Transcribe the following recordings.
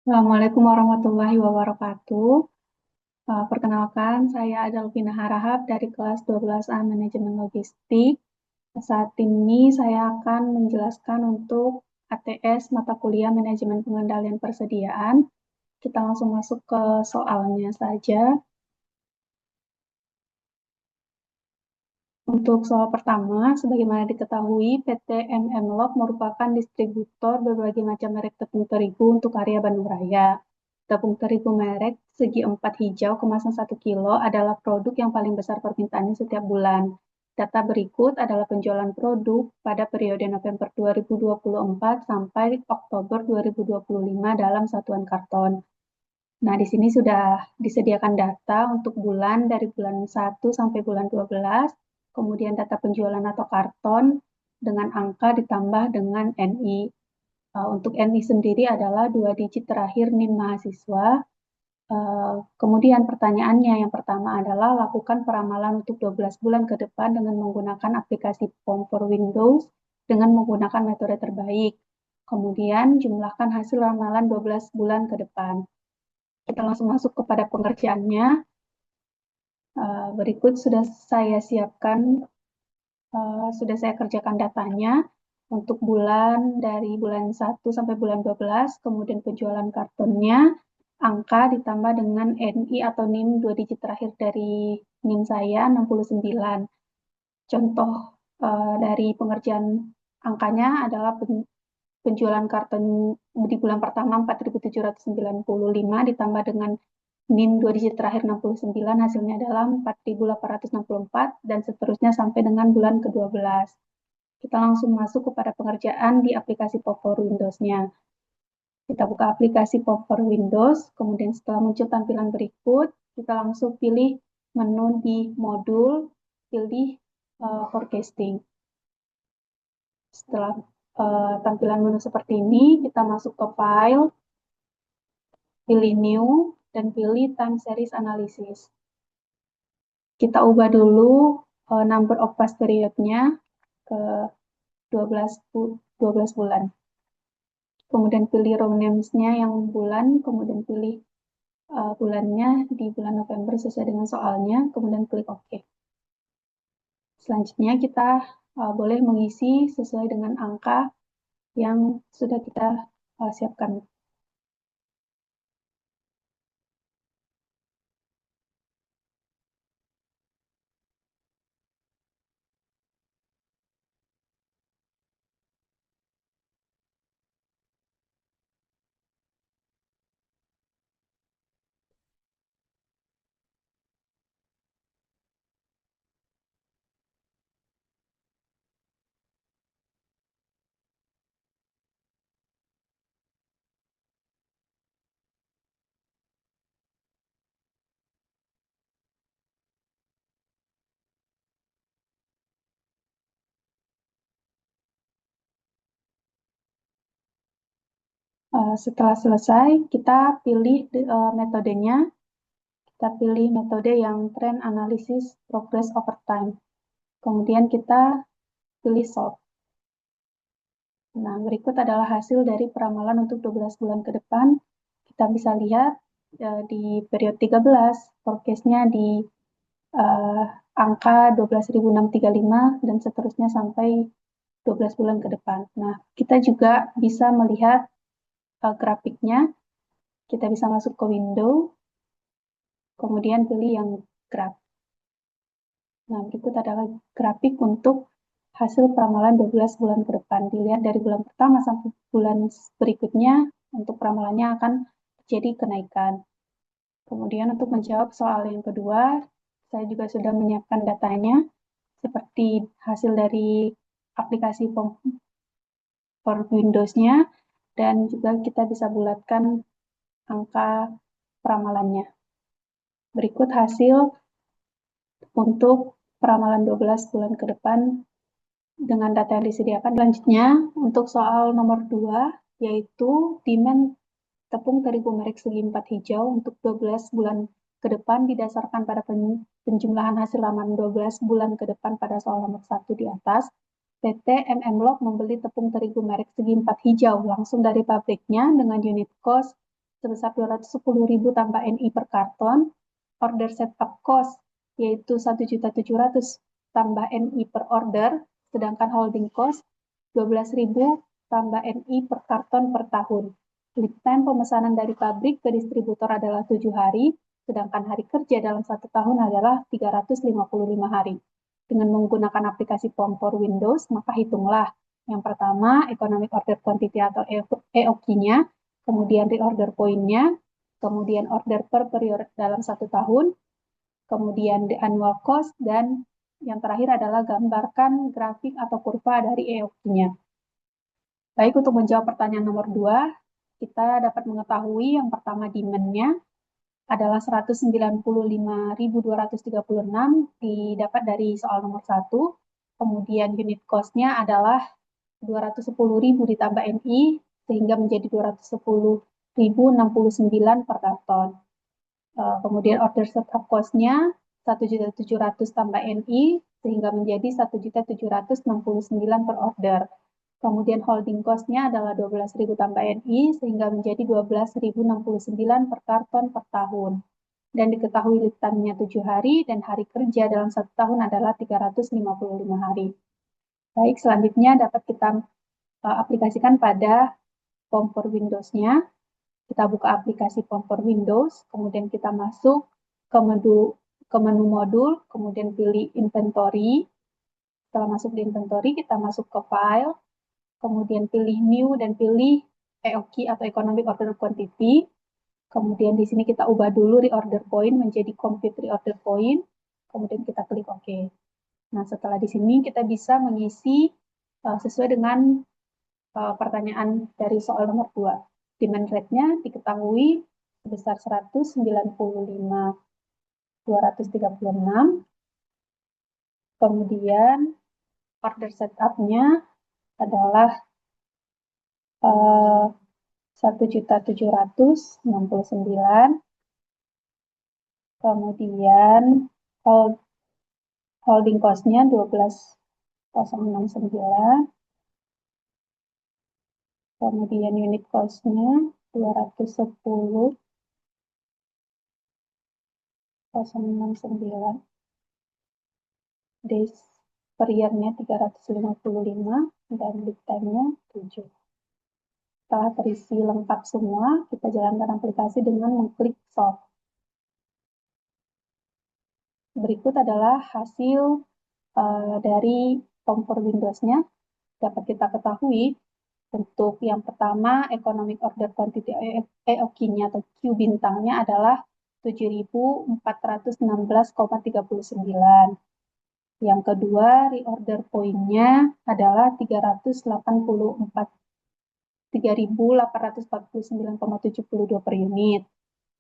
Assalamualaikum warahmatullahi wabarakatuh. Perkenalkan, saya Adalvina Harahap dari kelas 12A Manajemen Logistik. Saat ini saya akan menjelaskan untuk ATS mata kuliah Manajemen Pengendalian Persediaan. Kita langsung masuk ke soalnya saja. Untuk soal pertama, sebagaimana diketahui, PT MM Log merupakan distributor berbagai macam merek tepung terigu untuk area Bandung Raya. Tepung terigu merek segi 4 hijau kemasan 1 kilo adalah produk yang paling besar permintaannya setiap bulan. Data berikut adalah penjualan produk pada periode November 2024 sampai Oktober 2025 dalam satuan karton. Nah, di sini sudah disediakan data untuk bulan dari bulan 1 sampai bulan 12, kemudian data penjualan atau karton dengan angka ditambah dengan NI. Untuk NI sendiri adalah 2 digit terakhir NIM mahasiswa. Kemudian pertanyaannya yang pertama adalah lakukan peramalan untuk 12 bulan ke depan dengan menggunakan aplikasi POM for Windows dengan menggunakan metode terbaik. Kemudian jumlahkan hasil ramalan 12 bulan ke depan. Kita langsung masuk kepada pengerjaannya. Berikut sudah saya siapkan, sudah saya kerjakan datanya untuk bulan dari bulan 1 sampai bulan 12, kemudian penjualan kartonnya, angka ditambah dengan NI atau NIM 2 digit terakhir dari NIM saya 69. Contoh dari pengerjaan angkanya adalah penjualan karton di bulan pertama 4.795 ditambah dengan NIM 2 digit terakhir 69, hasilnya adalah 4.864 dan seterusnya sampai dengan bulan ke-12. Kita langsung masuk kepada pengerjaan di aplikasi Power Windows-nya. Kita buka aplikasi Power Windows, kemudian setelah muncul tampilan berikut, kita langsung pilih menu di modul, pilih forecasting. Setelah tampilan menu seperti ini, kita masuk ke file, pilih new, dan pilih time series analysis. Kita ubah dulu number of past period-nya ke 12 bulan. Kemudian pilih row names-nya yang bulan, kemudian pilih bulannya di bulan November sesuai dengan soalnya, kemudian klik OK. Selanjutnya kita boleh mengisi sesuai dengan angka yang sudah kita siapkan. Setelah selesai, kita pilih metodenya. Kita pilih metode yang Trend Analysis Progress Over Time. Kemudian kita pilih Solve. Nah, berikut adalah hasil dari peramalan untuk 12 bulan ke depan. Kita bisa lihat di periode 13, forecast-nya di uh, angka 12.635 dan seterusnya sampai 12 bulan ke depan. Nah, kita juga bisa melihat grafiknya. Kita bisa masuk ke window, kemudian pilih yang graf. Nah, berikut adalah grafik untuk hasil peramalan 12 bulan ke depan. Dilihat dari bulan pertama sampai bulan berikutnya, untuk peramalannya akan terjadi kenaikan. Kemudian untuk menjawab soal yang kedua, saya juga sudah menyiapkan datanya, seperti hasil dari aplikasi for Windows-nya, dan juga kita bisa bulatkan angka peramalannya. Berikut hasil untuk peramalan 12 bulan ke depan dengan data yang disediakan. Selanjutnya, untuk soal nomor 2, yaitu demand tepung terigu merek segi 4 hijau untuk 12 bulan ke depan didasarkan pada penjumlahan hasil ramalan 12 bulan ke depan pada soal nomor 1 di atas. PT MM Log membeli tepung terigu merek segi 4 hijau langsung dari pabriknya dengan unit cost sebesar 210.000 tambah NI per karton, order setup cost yaitu 1.700.000 tambah NI per order, sedangkan holding cost 12.000 tambah NI per karton per tahun. Lead time pemesanan dari pabrik ke distributor adalah 7 hari, sedangkan hari kerja dalam 1 tahun adalah 355 hari. Dengan menggunakan aplikasi Form for Windows, maka hitunglah. Yang pertama, Economic Order Quantity atau EOQ-nya, kemudian reorder point-nya, kemudian order per periode dalam 1 tahun, kemudian the annual cost, dan yang terakhir adalah gambarkan grafik atau kurva dari EOQ-nya. Baik, untuk menjawab pertanyaan nomor 2, kita dapat mengetahui yang pertama demand-nya adalah 195.236 didapat dari soal nomor 1. Kemudian unit cost-nya adalah 210.000 ditambah NI sehingga menjadi 210.069 per karton. Kemudian order setup cost-nya 1.700.000 tambah NI sehingga menjadi 1.769 per order. Kemudian holding cost-nya adalah 12.000 tambah NI sehingga menjadi 12.069 per karton per tahun. Dan diketahui lead time-nya 7 hari dan hari kerja dalam 1 tahun adalah 355 hari. Baik, selanjutnya dapat kita aplikasikan pada Form for Windows-nya. Kita buka aplikasi Form for Windows, kemudian kita masuk ke menu modul, kemudian pilih inventory. Setelah masuk di inventory, kita masuk ke file, kemudian pilih new dan pilih EOQ atau Economic Order Quantity. Kemudian di sini kita ubah dulu reorder point menjadi complete reorder point, kemudian kita klik OK. Nah, setelah di sini kita bisa mengisi sesuai dengan pertanyaan dari soal nomor 2. Demand rate-nya diketahui sebesar 195.236. Kemudian order setup-nya adalah 1.769. Kemudian holding cost-nya 12.069. Kemudian unit cost-nya 210.069. Days per year-nya 355 dan lead time-nya 7. Setelah terisi lengkap semua, kita jalankan aplikasi dengan mengklik solve. Berikut adalah hasil dari Form for Windows-nya. Dapat kita ketahui untuk yang pertama, Economic Order Quantity EOQ-nya atau Q bintangnya adalah 7.416,39. Yang kedua, reorder point-nya adalah 3.849,72 per unit.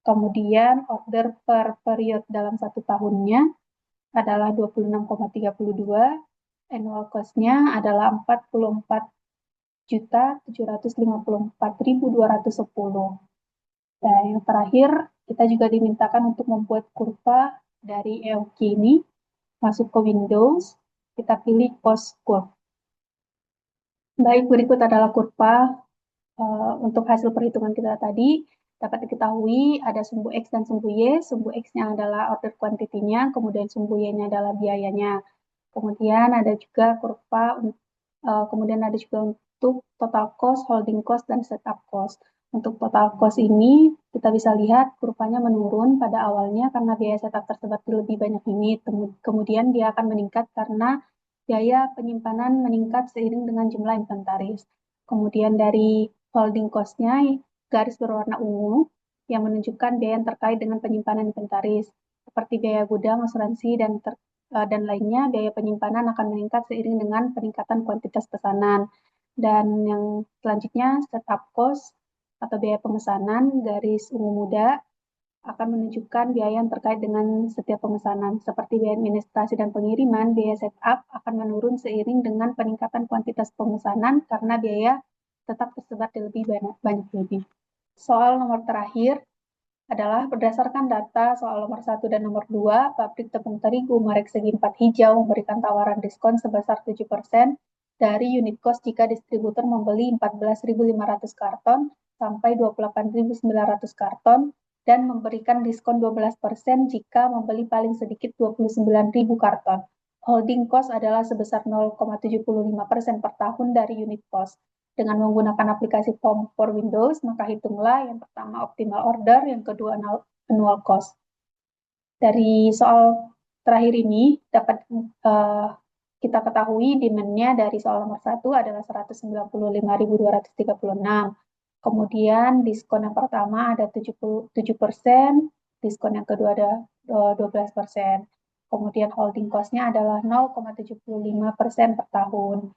Kemudian order per periode dalam 1 tahunnya adalah 26,32. Annual cost-nya adalah 44.754.210. Dan yang terakhir, kita juga dimintakan untuk membuat kurva dari EOQ ini. Masuk ke Windows, kita pilih Cost Curve. Baik, berikut adalah kurva untuk hasil perhitungan kita tadi. Dapat diketahui ada sumbu X dan sumbu Y. Sumbu X-nya adalah order quantity-nya, kemudian sumbu Y-nya adalah biayanya. Kemudian ada juga kurva, kemudian ada juga untuk total cost, holding cost, dan setup cost. Untuk total cost ini, kita bisa lihat kurvanya menurun pada awalnya karena biaya setup tersebar di lebih banyak unit. Kemudian dia akan meningkat karena biaya penyimpanan meningkat seiring dengan jumlah inventaris. Kemudian dari holding cost-nya, garis berwarna ungu yang menunjukkan biaya yang terkait dengan penyimpanan inventaris, seperti biaya gudang, asuransi, dan lainnya. Biaya penyimpanan akan meningkat seiring dengan peningkatan kuantitas pesanan. Dan yang selanjutnya, setup cost atau biaya pemesanan, garis ungu muda, akan menunjukkan biaya yang terkait dengan setiap pemesanan. Seperti biaya administrasi dan pengiriman, biaya setup akan menurun seiring dengan peningkatan kuantitas pemesanan karena biaya tetap tersebar di lebih banyak lebih. Soal nomor terakhir adalah berdasarkan data soal nomor 1 dan nomor 2, pabrik tepung terigu Marek Segi 4 Hijau memberikan tawaran diskon sebesar 7% dari unit cost jika distributor membeli 14.500 karton sampai 28.900 karton dan memberikan diskon 12% jika membeli paling sedikit 29.000 karton. Holding cost adalah sebesar 0,75% per tahun dari unit cost. Dengan menggunakan aplikasi POM for Windows, maka hitunglah yang pertama optimal order, yang kedua annual cost. Dari soal terakhir ini dapat kita ketahui demand-nya dari soal nomor 1 adalah 195.236. Kemudian diskon yang pertama ada 77%, diskon yang kedua ada 12%. Kemudian holding cost-nya adalah 0,75% per tahun.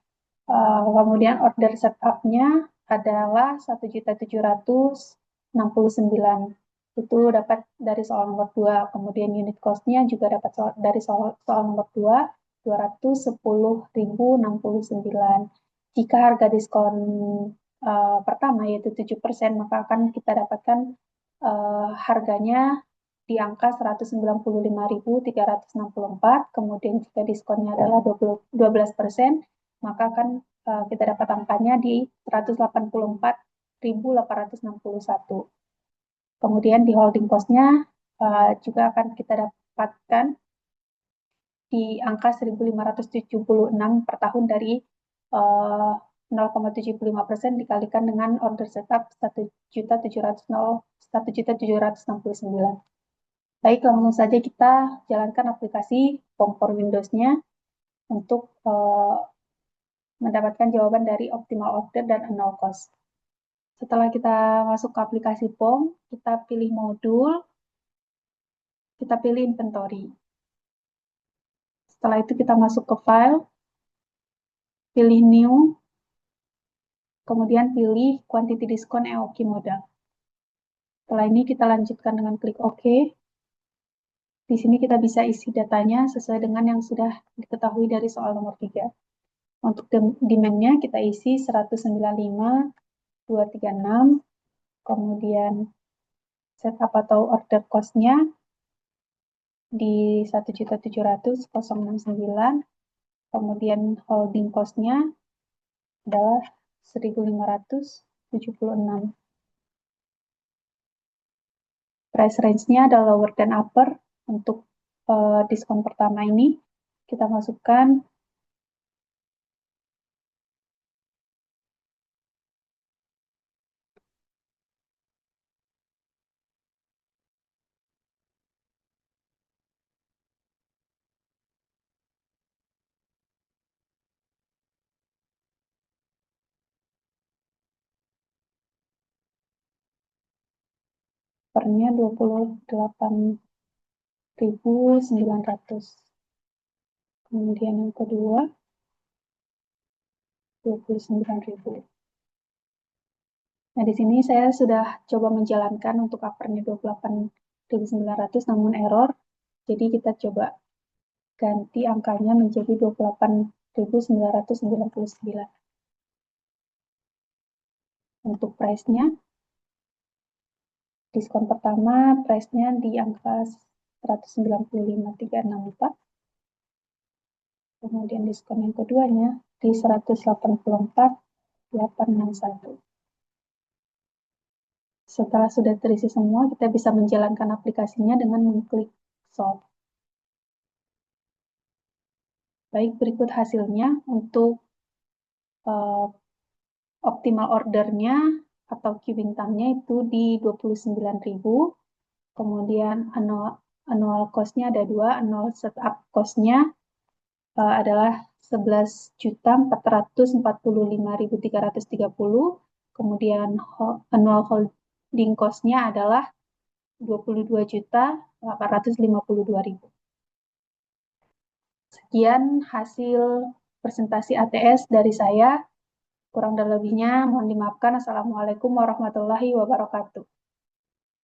Kemudian order setup-nya adalah 1.769. Itu dapat dari soal nomor 2. Kemudian unit cost-nya juga dapat dari soal nomor 2, 210.069. Jika harga diskon pertama yaitu 7%, maka akan kita dapatkan harganya di angka 195.364. Kemudian jika diskonnya adalah 12%, maka akan kita dapat angkanya di 184.861. Kemudian di holding cost-nya juga akan kita dapatkan di angka 1.576 per tahun dari 0,75% dikalikan dengan order setup 1.769. Baik, langsung saja kita jalankan aplikasi POM for Windows-nya untuk mendapatkan jawaban dari optimal order dan annual cost. Setelah kita masuk ke aplikasi POM, kita pilih modul, kita pilih inventory. Setelah itu kita masuk ke file, pilih new, kemudian pilih quantity discount EOQ modal. Setelah ini kita lanjutkan dengan klik OK. Di sini kita bisa isi datanya sesuai dengan yang sudah diketahui dari soal nomor 3. Untuk demand-nya kita isi 195.236, kemudian setup atau order cost-nya di 1.700.069, kemudian holding cost-nya adalah 1.576. Price range-nya adalah lower dan upper. Untuk diskon pertama ini kita masukkan pernya 28.900. Kemudian yang kedua 29.000. Nah, di sini saya sudah coba menjalankan untuk uppernya 28.900 namun error. Jadi kita coba ganti angkanya menjadi 28.999. Untuk price-nya, diskon pertama price-nya di angka 195.364. Kemudian diskon yang keduanya di 184.861. Setelah sudah terisi semua, kita bisa menjalankan aplikasinya dengan mengklik solve. Baik, berikut hasilnya untuk optimal ordernya atau queuing time-nya itu di 29.000. Kemudian annual cost-nya ada 2, annual setup cost-nya adalah 11.445.330. Kemudian annual holding cost-nya adalah 22.852.000. Sekian hasil presentasi ATS dari saya. Kurang dan lebihnya mohon dimaafkan. Assalamualaikum warahmatullahi wabarakatuh.